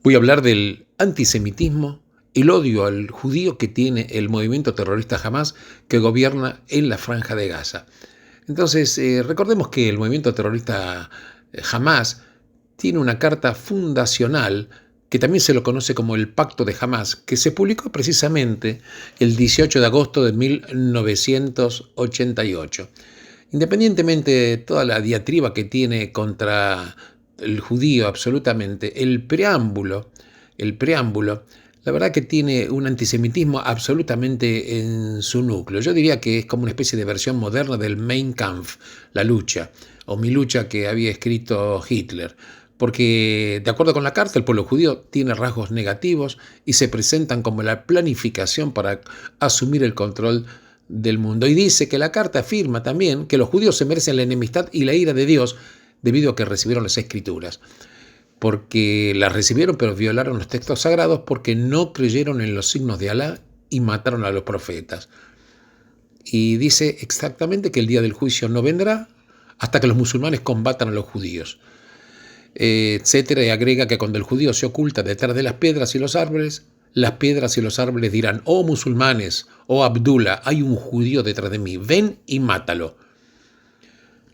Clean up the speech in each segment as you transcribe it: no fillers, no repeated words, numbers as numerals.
Voy a hablar del antisemitismo, el odio al judío que tiene el movimiento terrorista Hamás que gobierna en la Franja de Gaza. Entonces, recordemos que el movimiento terrorista Hamás tiene una carta fundacional que también se lo conoce como el Pacto de Hamás, que se publicó precisamente el 18 de agosto de 1988. Independientemente de toda la diatriba que tiene contra el judío absolutamente, el preámbulo, la verdad que tiene un antisemitismo absolutamente en su núcleo. Yo diría que es como una especie de versión moderna del Mein Kampf, la lucha, o mi lucha que había escrito Hitler. Porque, de acuerdo con la carta, el pueblo judío tiene rasgos negativos y se presentan como la planificación para asumir el control del mundo. Y dice que la carta afirma también que los judíos se merecen la enemistad y la ira de Dios debido a que recibieron las escrituras. Porque las recibieron pero violaron los textos sagrados porque no creyeron en los signos de Alá y mataron a los profetas. Y dice exactamente que el día del juicio no vendrá hasta que los musulmanes combatan a los judíos. Etcétera, y agrega que cuando el judío se oculta detrás de las piedras y los árboles, las piedras y los árboles dirán: oh musulmanes, oh Abdullah, hay un judío detrás de mí, ven y mátalo.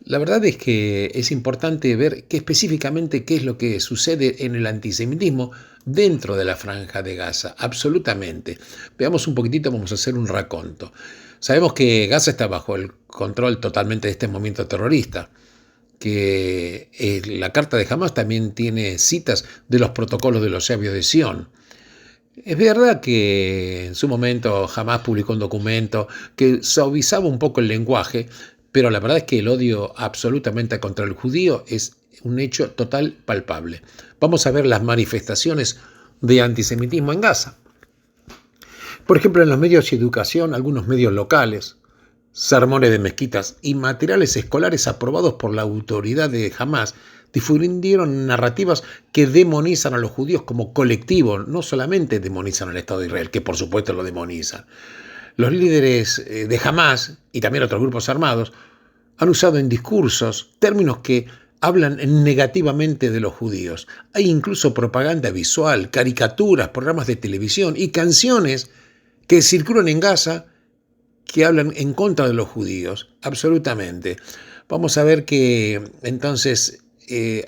La verdad es que es importante ver específicamente qué es lo que sucede en el antisemitismo dentro de la Franja de Gaza, absolutamente. Veamos un poquitito, vamos a hacer un raconto. Sabemos que Gaza está bajo el control totalmente de este movimiento terrorista, que la carta de Hamás también tiene citas de los protocolos de los sabios de Sion. Es verdad que en su momento Hamás publicó un documento que suavizaba un poco el lenguaje, pero la verdad es que el odio absolutamente contra el judío es un hecho total palpable. Vamos a ver las manifestaciones de antisemitismo en Gaza. Por ejemplo, en los medios de educación, algunos medios locales, sermones de mezquitas y materiales escolares aprobados por la autoridad de Hamás difundieron narrativas que demonizan a los judíos como colectivo, no solamente demonizan al Estado de Israel, que por supuesto lo demonizan. Los líderes de Hamás y también otros grupos armados han usado en discursos términos que hablan negativamente de los judíos. Hay incluso propaganda visual, caricaturas, programas de televisión y canciones que circulan en Gaza que hablan en contra de los judíos, absolutamente. Vamos a ver que entonces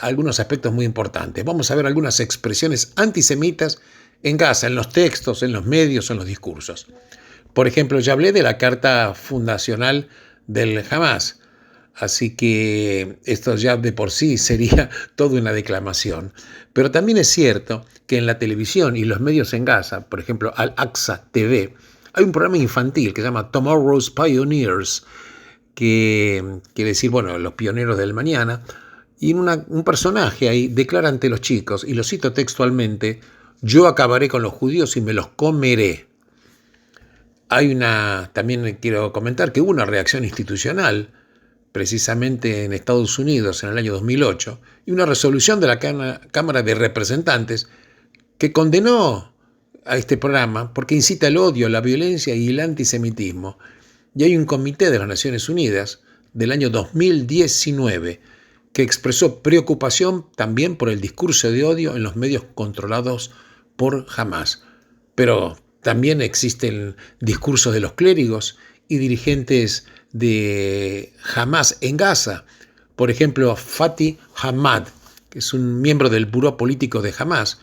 algunos aspectos muy importantes. Vamos a ver algunas expresiones antisemitas en Gaza, en los textos, en los medios, en los discursos. Por ejemplo, ya hablé de la carta fundacional del Hamás, así que esto ya de por sí sería toda una declamación. Pero también es cierto que en la televisión y los medios en Gaza, por ejemplo, Al-Aqsa TV, hay un programa infantil que se llama Tomorrow's Pioneers, que quiere decir, bueno, los pioneros del mañana, y un personaje ahí declara ante los chicos, y lo cito textualmente: yo acabaré con los judíos y me los comeré. También quiero comentar que hubo una reacción institucional, precisamente en Estados Unidos en el año 2008, y una resolución de la Cámara de Representantes que condenó a este programa porque incita el odio, la violencia y el antisemitismo. Y hay un comité de las Naciones Unidas del año 2019 que expresó preocupación también por el discurso de odio en los medios controlados por Hamás. Pero también existen discursos de los clérigos y dirigentes de Hamás en Gaza. Por ejemplo, Fatih Hamad, que es un miembro del buró político de Hamás,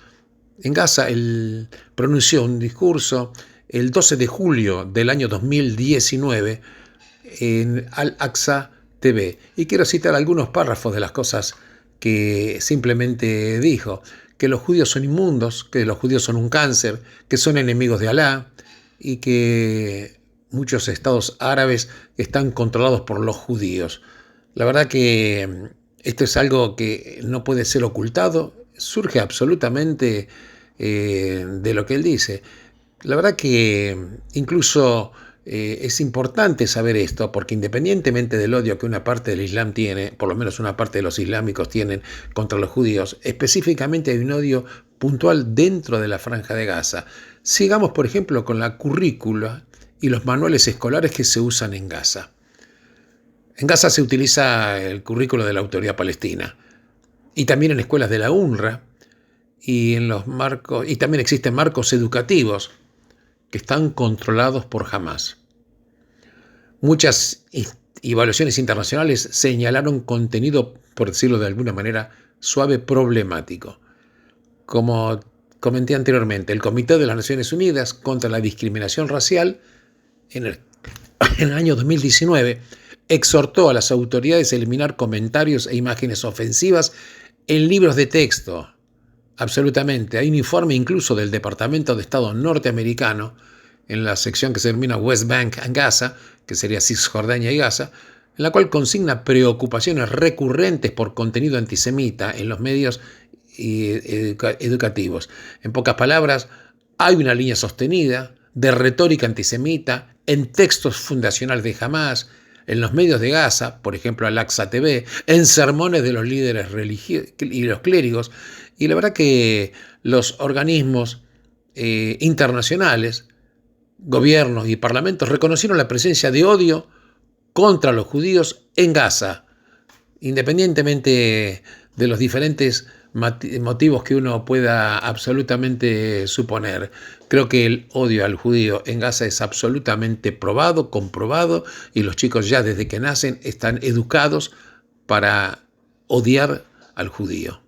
en Gaza él pronunció un discurso el 12 de julio del año 2019 en Al-Aqsa TV. Y quiero citar algunos párrafos de las cosas que simplemente dijo: que los judíos son inmundos, que los judíos son un cáncer, que son enemigos de Alá y que muchos estados árabes están controlados por los judíos. La verdad que esto es algo que no puede ser ocultado, surge absolutamente de lo que él dice. La verdad que incluso es importante saber esto, porque independientemente del odio que una parte del Islam tiene, por lo menos una parte de los islámicos tienen contra los judíos, específicamente hay un odio puntual dentro de la Franja de Gaza. Sigamos, por ejemplo, con la currícula y los manuales escolares que se usan en Gaza. En Gaza se utiliza el currículo de la Autoridad Palestina y también en escuelas de la UNRWA y y también existen marcos educativos que están controlados por Hamás. Muchas evaluaciones internacionales señalaron contenido, por decirlo de alguna manera suave, problemático. Como comenté anteriormente, el Comité de las Naciones Unidas contra la Discriminación Racial en el año 2019 exhortó a las autoridades a eliminar comentarios e imágenes ofensivas en libros de texto. Absolutamente. Hay un informe incluso del Departamento de Estado norteamericano en la sección que se denomina West Bank and Gaza, que sería Cisjordania y Gaza, en la cual consigna preocupaciones recurrentes por contenido antisemita en los medios educativos. En pocas palabras, hay una línea sostenida de retórica antisemita en textos fundacionales de Hamás, en los medios de Gaza, por ejemplo Al-Aqsa TV, en sermones de los líderes religiosos y los clérigos, y la verdad que los organismos internacionales, gobiernos y parlamentos reconocieron la presencia de odio contra los judíos en Gaza, independientemente de los diferentes motivos que uno pueda absolutamente suponer. Creo que el odio al judío en Gaza es absolutamente probado, comprobado, y los chicos ya desde que nacen están educados para odiar al judío.